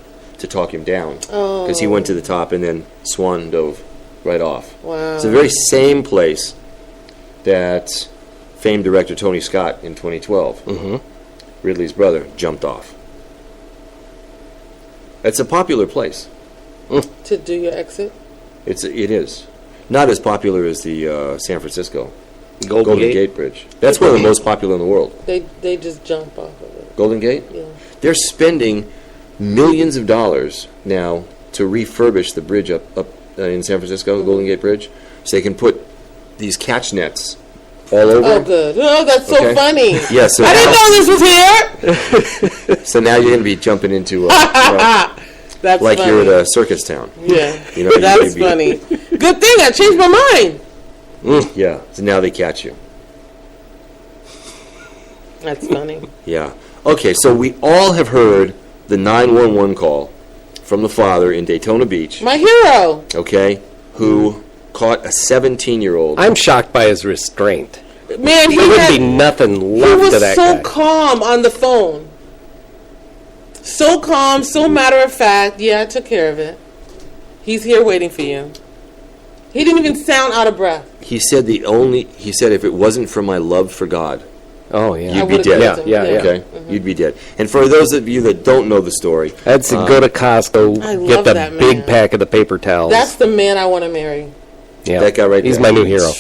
talk him down because he went to the top and then swan dove right off. Wow. It's the very same place that famed director Tony Scott in 2012, Ridley's brother, jumped off. It's a popular place. To do your exit? It is. Not as popular as the San Francisco Golden Gate? Gate Bridge. That's one of the most popular in the world. They just jump off of it. Golden Gate? Yeah. They're spending millions of dollars now to refurbish the bridge up in San Francisco, the Golden Gate Bridge, so they can put these catch nets all over. Oh, good. Oh, that's so Okay. funny. Yeah, so I didn't know this was here. so now you're going to be jumping into That's like funny. you're at a circus town. Yeah, You know, that's you'd funny. Good thing I changed my mind. Yeah, so now they catch you. That's funny. Yeah. Okay, so we all have heard the 911 call from the father in Daytona Beach, My hero. okay, who caught a 17-year-old. I'm shocked by his restraint. Man, There would be nothing he left was to that so guy. calm on the phone. So calm, so matter of fact. Yeah, I took care of it. He's here waiting for you. He didn't even sound out of breath. He said if it wasn't for my love for God, Oh, yeah. you'd be would've dead. killed him. Yeah. Okay? You'd be dead. And for those of you that don't know the story, I'd say go to Costco, I get love the that big man. pack of the paper towels. That's the man I want to marry. yeah. that guy right He's there. my new hero.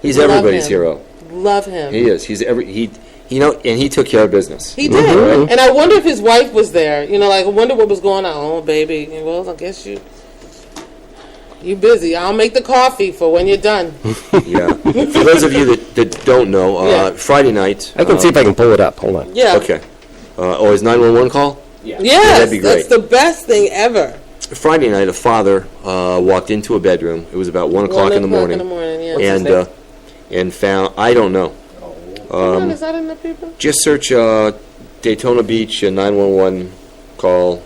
he's Love everybody's him. hero. Love him. He is. And he took care of business. He did. And I wonder if his wife was there. You know, like, I wonder what was going on. Oh, baby. Well, I guess you busy. I'll make the coffee for when you're done. Yeah. For those of you that don't know, Yeah. Friday night. I can see if I can pull it up. Hold on. Yeah. Okay. His 911 call? Yes, that'd be great. that's the best thing ever. Friday night, a father walked into a bedroom. It was about 1 o'clock in the morning. Yeah. And found, I don't know. Is that in the paper? Just search Daytona Beach 911 call.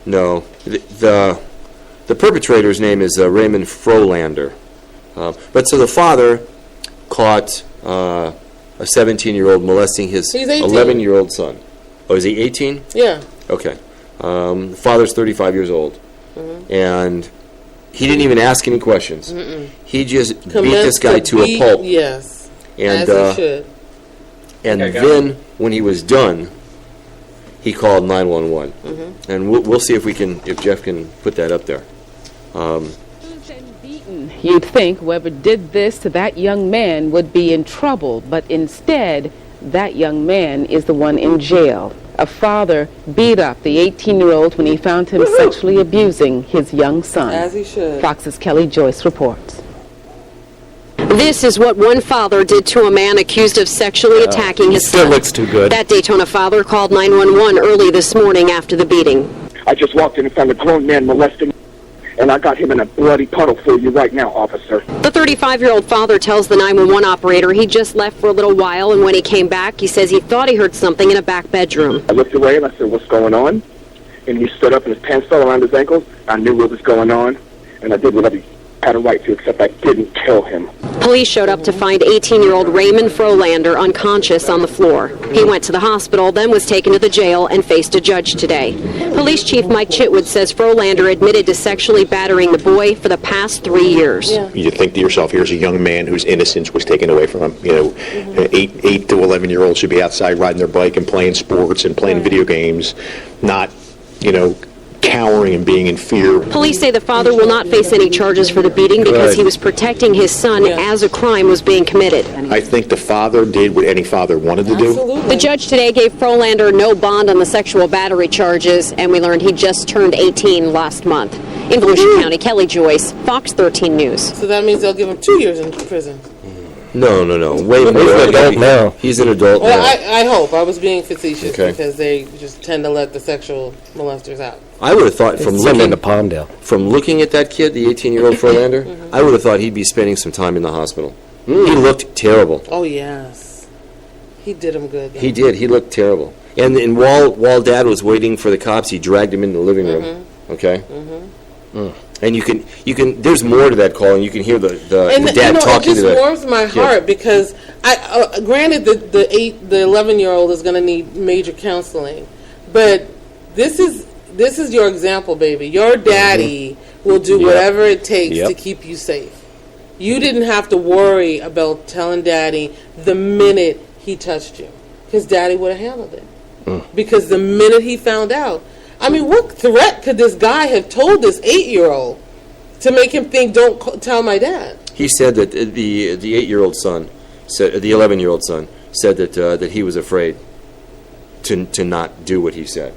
No. The perpetrator's name is Raymond Frolander. But so the father caught a 17-year-old molesting his He's 18. 11-year-old son. Oh, is he 18? Yeah. Okay. The father's 35 years old. And he didn't even ask any questions. He just beat this guy to a pulp. Yes. And, as he should. and then, when he was done, he called 911. And we'll see if Jeff can put that up there. Beaten. You'd think whoever did this to that young man would be in trouble, but instead, that young man is the one in jail. A father beat up the 18-year-old when he found him sexually abusing his young son. As he should. Fox's Kelly Joyce reports. This is what one father did to a man accused of sexually attacking his Still son. looks too good. That Daytona father called 911 early this morning after the beating. I just walked in and found a grown man molesting, and I got him in a bloody puddle for you right now, officer. The 35-year-old father tells the 911 operator he just left for a little while, and when he came back, he says he thought he heard something in a back bedroom. I looked away and I said, "What's going on?" And he stood up and his pants fell around his ankles. I knew what was going on, and I did whatever he had a right to, except I didn't kill him. Police showed up to find 18-year-old Raymond Frolander unconscious on the floor. He went to the hospital, then was taken to the jail and faced a judge today. Police Chief Mike Chitwood says Frolander admitted to sexually battering the boy for the past 3 years. You think to yourself, here's a young man whose innocence was taken away from him. You know, 8 to 11-year-olds should be outside riding their bike and playing sports and playing video games, not, cowering and being in fear. Police say the father will not face any charges for the beating because he was protecting his son as a crime was being committed. I think the father did what any father wanted to do. Absolutely. The judge today gave Frolander no bond on the sexual battery charges, and we learned he just turned 18 last month. In Volusia County, Kelly Joyce, Fox 13 News. So that means they'll give him 2 years in prison. No. Wait, He's an adult now. He's an adult Well, now. I hope. I was being facetious Okay. because they just tend to let the sexual molesters out. I would have thought Send him to Palmdale. from looking at that kid, the 18-year-old Frolander, I would have thought he'd be spending some time in the hospital. He looked terrible. Oh, yes. He did him good. He did. He looked terrible. And while Dad was waiting for the cops, he dragged him into the living room. Okay? And you can. There's more to that call, and you can hear the dad talking to the. It just warms my heart because granted the 11-year-old is going to need major counseling, but this is your example, baby. Your daddy will do whatever it takes to keep you safe. You didn't have to worry about telling daddy the minute he touched you, because daddy would have handled it. Because the minute he found out. I mean, what threat could this guy have told this 8-year-old to make him think, don't tell my dad? He said that the 8-year-old son, the 11-year-old son, said that he was afraid to not do what he said.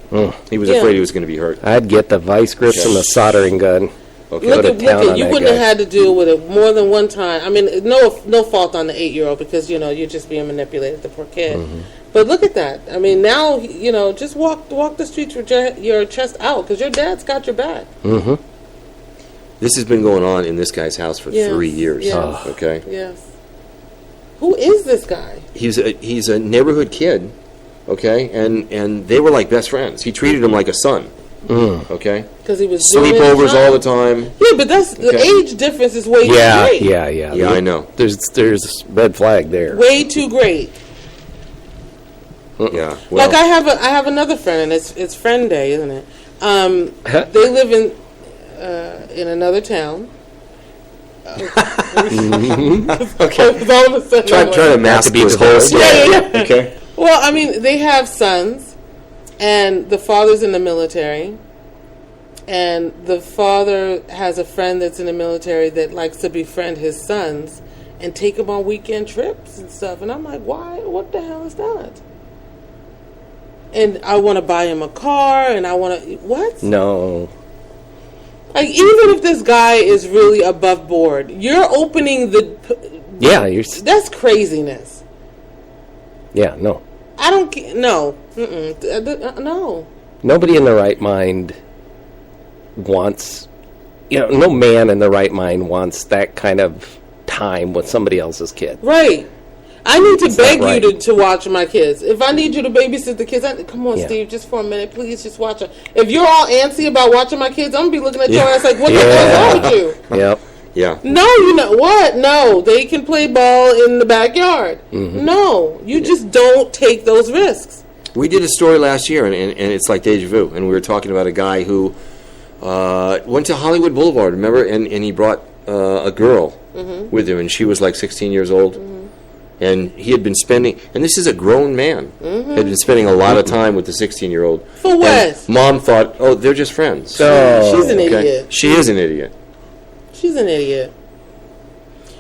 He was afraid he was going to be hurt. I'd get the vice grips and the soldering gun. Okay. Look at you wouldn't have had to deal with it more than one time. I mean, no fault on the 8-year-old because, you're just being manipulated, the poor kid. But look at that. I mean, now, just walk the streets with your chest out because your dad's got your back. This has been going on in this guy's house for 3 years. Yes. Okay? Yes. Who is this guy? He's a neighborhood kid, okay? And they were like best friends. He treated him like a son. Okay? Because he was sleepovers all the time. Yeah, but the age difference is way too great. Yeah, I know. There's red flag there. Way too great. Yeah. Well, Like I have another friend, and it's Friend Day, isn't it? They live in another town. Okay. Try to mask those holes. Yeah. Okay. Well, I mean, they have sons, and the father's in the military, and the father has a friend that's in the military that likes to befriend his sons and take them on weekend trips and stuff. And I'm like, why? What the hell is that? And I want to buy him a car, and I want to... What? No. Like, even if this guy is really above board, you're opening the... That's craziness. Yeah, no. I don't... No. No. Nobody in their right mind wants... no man in their right mind wants that kind of time with somebody else's kid. Right. I need to beg you to watch my kids. If I need you to babysit the kids, come on, Steve, just for a minute, please, just watch it. If you're all antsy about watching my kids, I'm going to be looking at your ass like, what the hell is wrong with you? Yep. Yeah. No, you know what? No, they can play ball in the backyard. No, you just don't take those risks. We did a story last year, and it's like deja vu, and we were talking about a guy who went to Hollywood Boulevard, remember? And he brought a girl with him, and she was like 16 years old. And he had been spending, and this is a grown man, had been spending a lot of time with the 16-year-old. For what? And Mom thought, they're just friends. She's an idiot. She is an idiot. She's an idiot.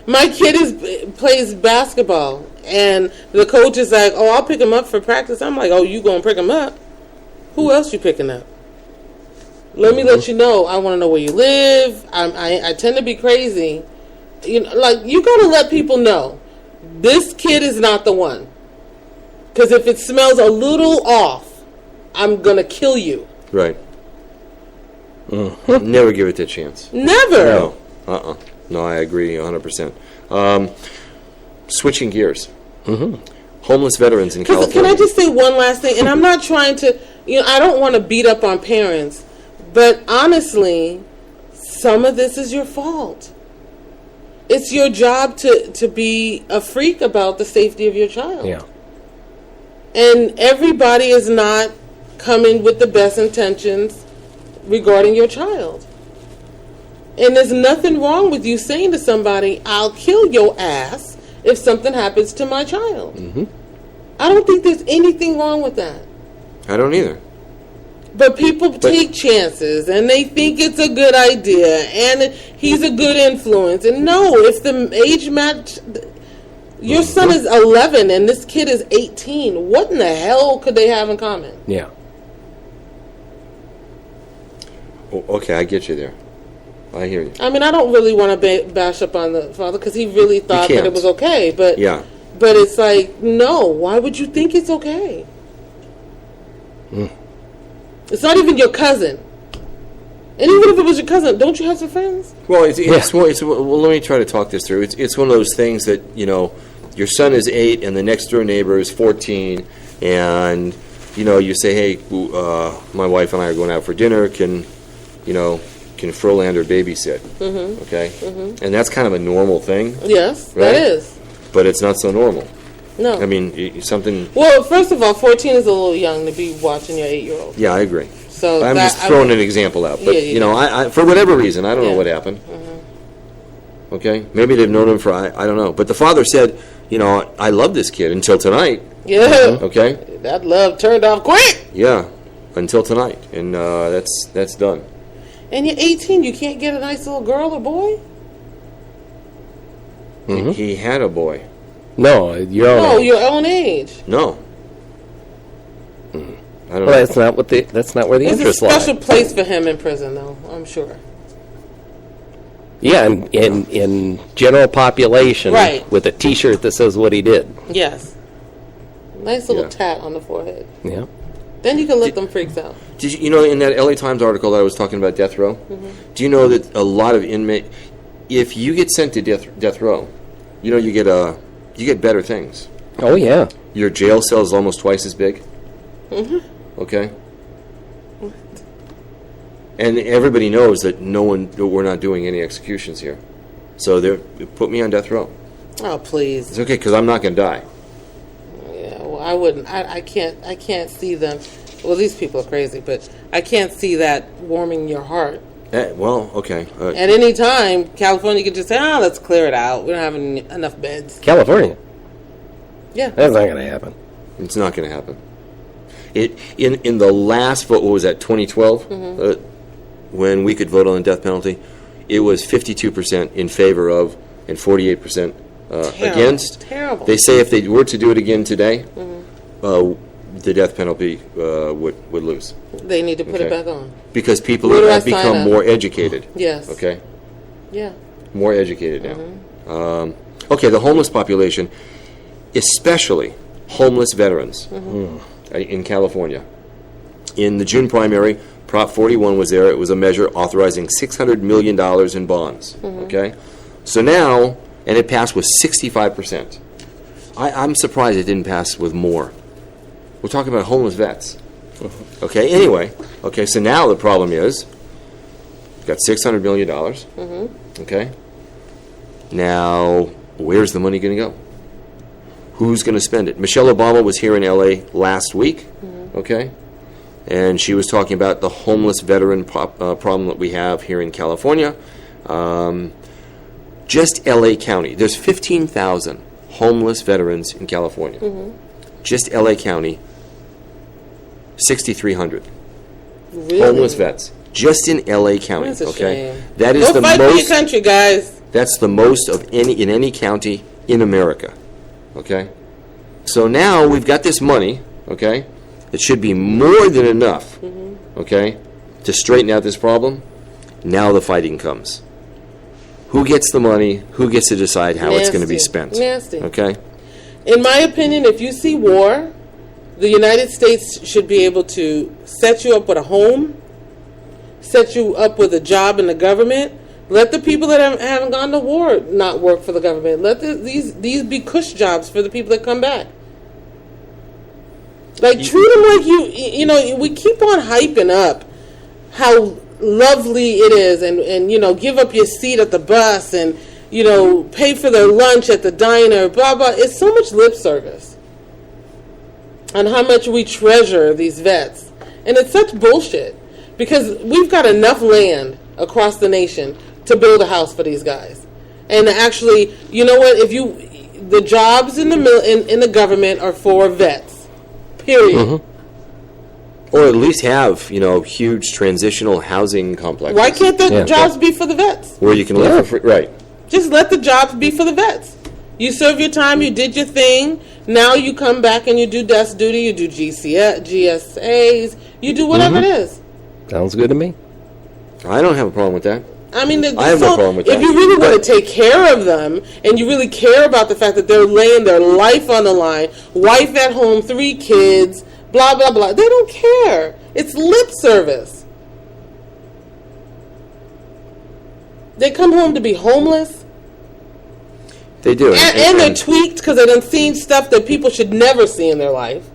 My kid plays basketball, and the coach is like, I'll pick him up for practice. I'm like, you going to pick him up? Who else you picking up? Let me let you know. I want to know where you live. I tend to be crazy. You got to let people know. This kid is not the one. Because if it smells a little off, I'm going to kill you. Right. Never give it a chance. Never. No. No, I agree 100%. Switching gears. Homeless veterans in California. Can I just say one last thing? And I'm not trying to, I don't want to beat up on parents. But honestly, some of this is your fault. It's your job to be a freak about the safety of your child. Yeah. And everybody is not coming with the best intentions regarding your child. And there's nothing wrong with you saying to somebody, I'll kill your ass if something happens to my child. I don't think there's anything wrong with that. I don't either. But people take chances, and they think it's a good idea, and he's a good influence. And no, if the age match, your son is 11 and this kid is 18. What in the hell could they have in common? Yeah. Okay, I get you there. I hear you. I mean, I don't really want to bash up on the father because he really thought that it was okay. But but it's like, no, why would you think it's okay? It's not even your cousin. And even if it was your cousin, don't you have some friends? Well, let me try to talk this through. It's one of those things that, your son is 8 and the next door neighbor is 14, and, you say, hey, my wife and I are going out for dinner. Can can Frolander babysit. Okay? And that's kind of a normal thing. Yes, right? that is. But it's not so normal. No. I mean, something... Well, first of all, 14 is a little young to be watching your 8-year-old. Yeah, I agree. So I'm just throwing an example out. But, Yeah, I for whatever reason, I don't know what happened. Okay? Maybe they've known him for, I don't know. But the father said, I love this kid until tonight. Yeah. Okay? That love turned off quick. Yeah, until tonight. And that's done. And you're 18, you can't get a nice little girl or boy? He had a boy. No, your own No, age. your own age. No. I don't know. Well, that's not where the There's a interest special lies. place for him in prison, though, I'm sure. Yeah, in general population, Right. with a T-shirt that says what he did. Yes. Nice little Yeah. tat on the forehead. Yeah. Then you can let them freaks out. Did you in that LA Times article that I was talking about death row? Do you know that a lot of inmates, if you get sent to death row, you get better things. Oh yeah. Your jail cell is almost twice as big. Okay. And everybody knows that we're not doing any executions here, so they put me on death row. Oh, please. It's okay because I'm not going to die. Yeah, well, I wouldn't. I can't see them. Well, these people are crazy, but I can't see that warming your heart. Well, okay. At any time, California could just say, let's clear it out. We don't have enough beds. California. Yeah. That's not going to happen. It's not going to happen. In the last vote, what was that, 2012? When we could vote on the death penalty, it was 52% in favor of and 48% against. Terrible. They say if they were to do it again today, the death penalty would lose. They need to put it Okay. back on. Because people Where do I have sign become up? more educated. Yes. Okay? Yeah. More educated now. Okay, the homeless population, especially homeless veterans in California. In the June primary, Prop 41 was there. It was a measure authorizing $600 million in bonds. Okay? So now, and it passed with 65%. I'm surprised it didn't pass with more. We're talking about homeless vets. Okay, anyway. Okay, so now the problem is, we've got $600 million. Okay? Now, where's the money going to go? Who's going to spend it? Michelle Obama was here in L.A. last week. Okay? And she was talking about the homeless veteran problem that we have here in California. Just L.A. County. There's 15,000 homeless veterans in California. Just L.A. County, 6,300 Really? homeless vets. Just in L.A. County. That's a Okay, shame. that is Go the fight for your most. country, guys. That's the most of any county in America. Okay, so now we've got this money. Okay, it should be more than enough. Okay, to straighten out this problem. Now the fighting comes. Who gets the money? Who gets to decide how it's going to be Nasty. spent? Nasty. Okay. In my opinion, if you see war, the United States should be able to set you up with a home, set you up with a job in the government. Let the people that haven't gone to war not work for the government. Let these be cush jobs for the people that come back. Like, treat them like you know, we keep on hyping up how lovely it is and give up your seat at the bus and, pay for their lunch at the diner, blah, blah. It's so much lip service on how much we treasure these vets. And it's such bullshit because we've got enough land across the nation to build a house for these guys. And actually, you know what? The jobs in the government are for vets. Period. Or at least have huge transitional housing complexes. Why can't the jobs be for the vets? Where you can live for free? Right. Just let the jobs be for the vets. You serve your time, you did your thing. Now you come back and you do desk duty, you do GSAs, you do whatever it is. Sounds good to me. I don't have a problem with that. I mean, I have no problem with that. If you really want to take care of them and you really care about the fact that they're laying their life on the line, wife at home, 3 kids, blah, blah, blah, they don't care. It's lip service. They come home to be homeless. They do. And they're tweaked because they done seen stuff that people should never see in their life.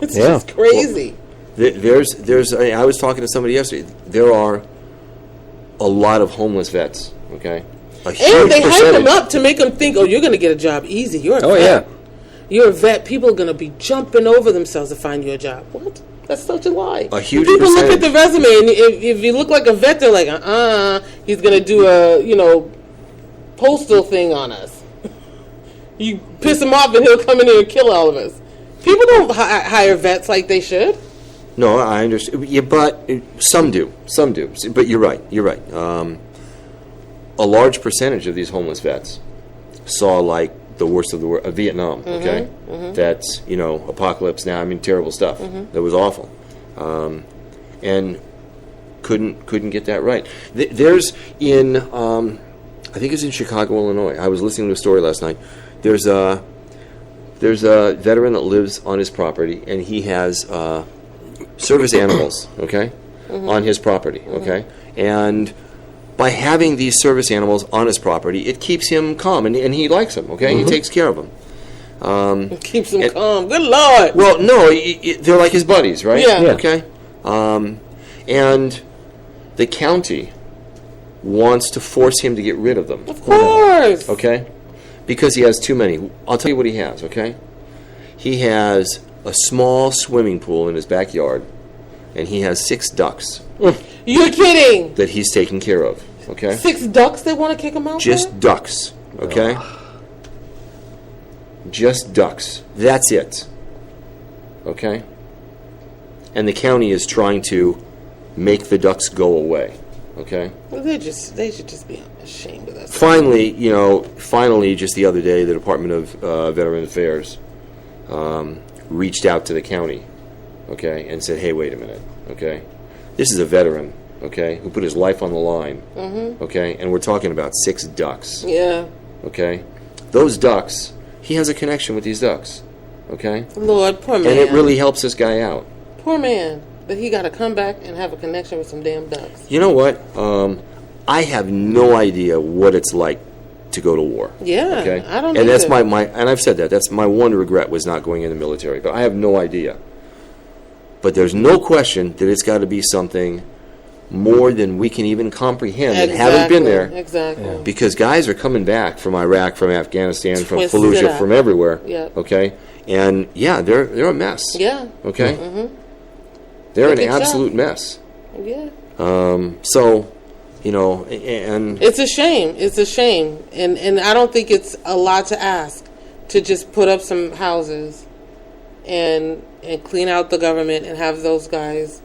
It's just crazy. I was talking to somebody yesterday. There are a lot of homeless vets, okay? And they hype them up to make them think, oh, you're going to get a job easy. You're a vet. Yeah. You're a vet. People are going to be jumping over themselves to find you a job. What? That's such a lie. A huge People percentage. look at the resume, and if you look like a vet, they're like, he's going to do a, postal thing on us. You piss him off, and he'll come in here and kill all of us. People don't hire vets like they should. No, I understand. Yeah, but some do. Some do. But you're right. You're right. A large percentage of these homeless vets saw, like, the worst of the worst, Vietnam, okay? That's, apocalypse now. I mean, terrible stuff. That was awful. And couldn't get that right. There's in, I think it's in Chicago, Illinois. I was listening to a story last night. There's a veteran that lives on his property, and he has service animals, okay, on his property, okay? And by having these service animals on his property, it keeps him calm, and he likes them, okay? He takes care of them. It keeps him calm. Good Lord. Well, no, they're like his buddies, right? Yeah. Okay? And the county wants to force him to get rid of them. Of course. Okay? Because he has too many. I'll tell you what he has, okay? He has a small swimming pool in his backyard, and he has 6 ducks. You're kidding. That he's taking care of, okay? 6 ducks they want to kick him out Just for? ducks, okay? Just ducks. That's it. Okay? And the county is trying to make the ducks go away, okay? Well, they should just be ashamed of that. Finally, just the other day, the Department of Veteran Affairs reached out to the county, okay, and said, hey, wait a minute, okay? This is a veteran, okay, who put his life on the line, okay, and we're talking about 6 ducks. Yeah. Okay? Those ducks, he has a connection with these ducks, okay? Lord, poor man. And it really helps this guy out. Poor man. That he got to come back and have a connection with some damn ducks. You know what? I have no idea what it's like to go to war. Yeah, okay? I don't And that's either. my and I've said that. That's my one regret was not going in the military. But I have no idea. But there's no question that it's got to be something more than we can even comprehend and haven't been there. Exactly. Because guys are coming back from Iraq, from Afghanistan, from Twisted Fallujah, up. from everywhere. Yep. Okay? And, yeah, they're a mess. Yeah. Okay? Mm-hmm. They're an Big job. absolute mess. Yeah. So, and... It's a shame. It's a shame. And I don't think it's a lot to ask to just put up some houses and clean out the government and have those guys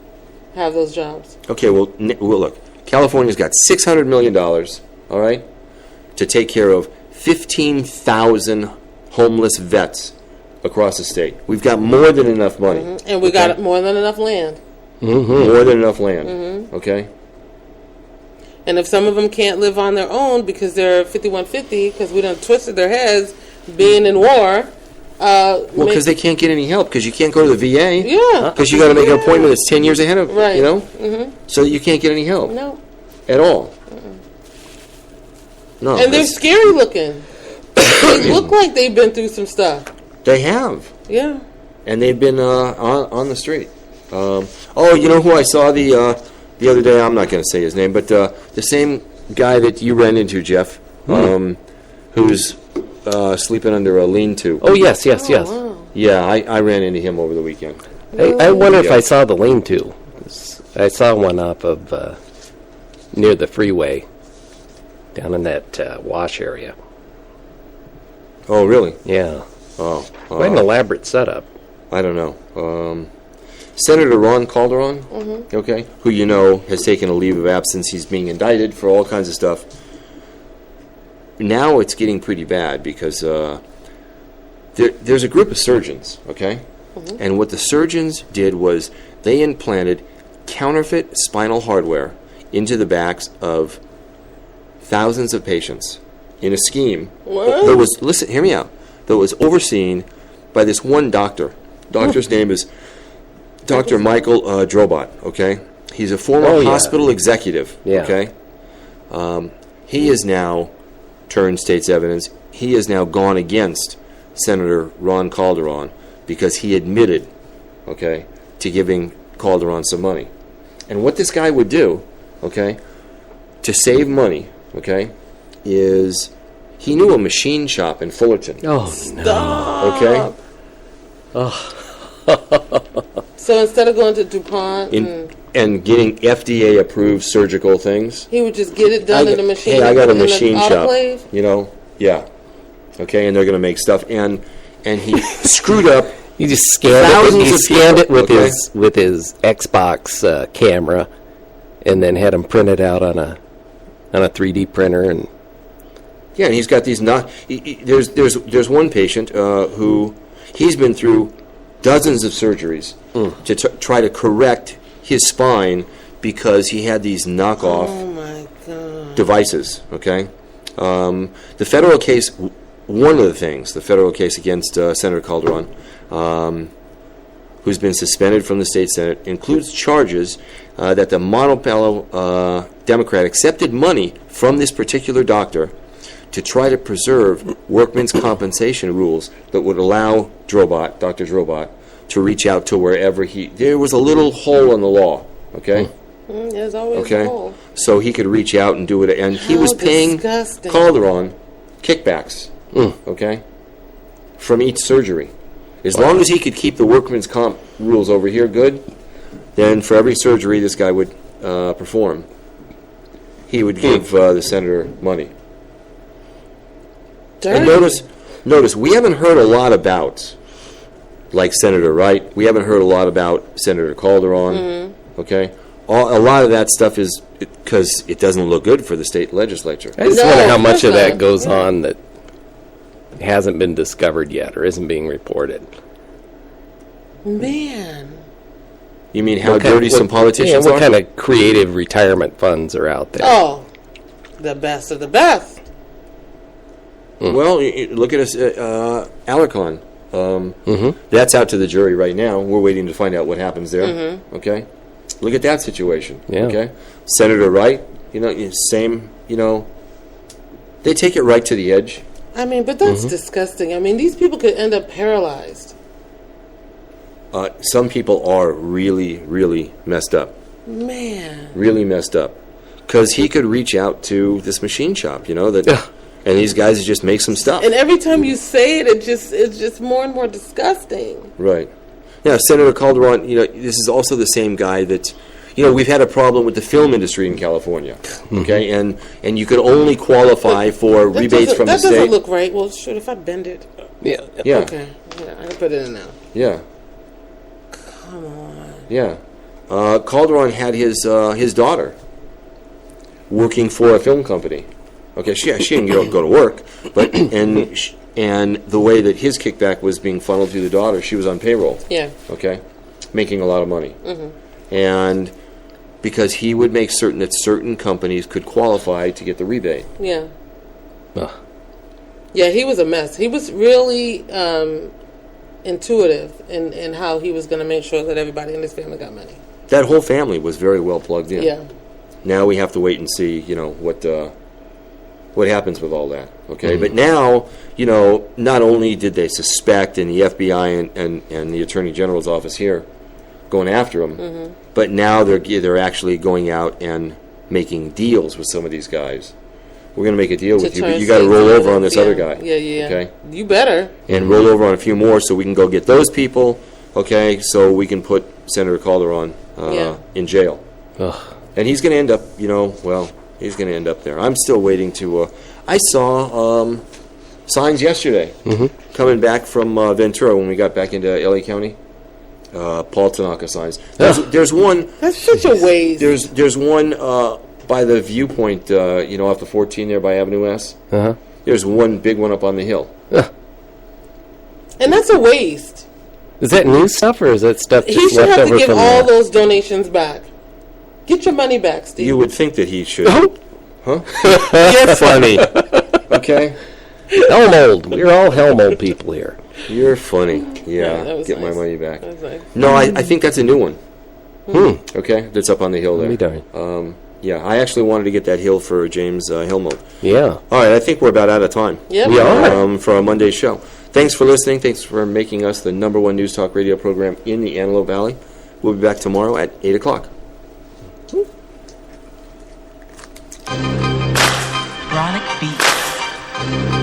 have those jobs. Okay, well, look. California's got $600 million, all right, to take care of 15,000 homeless vets across the state. We've got more than enough money. Mm-hmm. And we got more than enough land. More than enough land, okay? And if some of them can't live on their own because they're 5150, because we done twisted their heads being in war. Well, because they can't get any help, because you can't go to the VA. Yeah. Because you got to make an appointment that's 10 years ahead of, Right. So you can't get any help. No. At all. No. And they're scary looking. They look like they've been through some stuff. They have. Yeah. And they've been on the street. You know who I saw the other day? I'm not going to say his name, but the same guy that you ran into, Jeff, who's sleeping under a lean-to. Oh, yes. Wow. Yeah, I ran into him over the weekend. I wonder if I saw the lean-to. I saw one off of near the freeway down in that wash area. Oh, really? Yeah. Oh. Quite an elaborate setup. I don't know. Senator Ron Calderon, okay, who you know has taken a leave of absence. He's being indicted for all kinds of stuff. Now it's getting pretty bad because there's a group of surgeons, okay? And what the surgeons did was they implanted counterfeit spinal hardware into the backs of thousands of patients in a scheme that was, listen, hear me out, that was overseen by this one doctor. Doctor's name is Dr. Michael Drobot, okay? He's a former hospital executive, okay? He is now turned state's evidence. He has now gone against Senator Ron Calderon because he admitted, okay, to giving Calderon some money. And what this guy would do, okay, to save money, okay, is he knew a machine shop in Fullerton. Oh, no. Okay? So instead of going to DuPont and getting FDA-approved surgical things, he would just get it done in the machine. Hey, I got a in the machine shop. autoclave? You know, yeah. Okay, and they're going to make stuff. And he screwed up. He just scanned Thousands it. He of scanned people, it okay? with his Xbox camera, and then had him printed out on a 3D printer. And Yeah, and he's got these there's one patient who he's been through dozens of surgeries to try to correct his spine because he had these knockoff devices, okay? The federal case, one of the things, the federal case against Senator Calderon, who's been suspended from the state Senate, includes charges that the Montello Democrat accepted money from this particular doctor to try to preserve workmen's compensation rules that would allow Dr. Drobot, to reach out to wherever there was a little hole in the law, okay? There's always a hole. So he could reach out and do it, and he was paying Calderon kickbacks, okay, from each surgery. As long as he could keep the workman's comp rules over here good, then for every surgery this guy would perform, he would give the senator money. And notice, we haven't heard a lot about, like Senator Wright, we haven't heard a lot about Senator Calderon, okay? A lot of that stuff is because it doesn't look good for the state legislature. I just wonder how much of that goes on that hasn't been discovered yet or isn't being reported. Man. You mean how dirty some politicians are? What kind of creative retirement funds are out there? Oh, the best of the best. Well, look at us, Alarcon. That's out to the jury right now. We're waiting to find out what happens there. Okay, look at that situation. Yeah. Okay, Senator Wright. Same. They take it right to the edge. I mean, but that's disgusting. I mean, these people could end up paralyzed. Some people are really, really messed up. Man. Really messed up. Because he could reach out to this machine shop, and these guys just make some stuff. And every time you say it, it's just more and more disgusting. Right. Yeah, Senator Calderon, this is also the same guy that, we've had a problem with the film industry in California, okay? And you could only qualify for rebates from the state. That doesn't look right. Well, shoot, if I bend it. Yeah. Okay. Yeah, I can put it in now. Yeah. Come on. Yeah. Calderon had his daughter working for a film company. Okay, she didn't go to work, but and the way that his kickback was being funneled through the daughter, she was on payroll. Yeah. Okay, making a lot of money, and because he would make certain that certain companies could qualify to get the rebate. Yeah. Yeah, he was a mess. He was really intuitive in how he was going to make sure that everybody in his family got money. That whole family was very well plugged in. Yeah. Now we have to wait and see, what happens with all that, okay? But now, not only did they suspect in the FBI and the Attorney General's office here going after him, but now they're actually going out and making deals with some of these guys. We're going to make a deal with you, but you got to roll over on this other guy. Yeah. Okay? You better. And roll over on a few more so we can go get those people, okay, so we can put Senator Calderon in jail. Ugh. And he's going to end up, he's going to end up there. I'm still waiting to... I saw signs yesterday coming back from Ventura when we got back into L.A. County. Paul Tanaka signs. There's one... That's such a waste. There's one by the viewpoint, off the 14 there by Avenue S. There's one big one up on the hill. And that's a waste. Is that new stuff, or is that stuff He just should left have to over give from all those donations back. Get your money back, Steve. You would think that he should. Huh? You're funny. Okay? Helmold. We're all Helmold people here. You're funny. Yeah, that was get nice. my money back. That was nice. No, I think that's a new one. Okay, that's up on the hill there. Be darned. Yeah, I actually wanted to get that hill for James Hillmold. Yeah. All right, I think we're about out of time. Yep. We are. For our Monday show. Thanks for listening. Thanks for making us the #1 news talk radio program in the Antelope Valley. We'll be back tomorrow at 8 o'clock. Chronic Beats.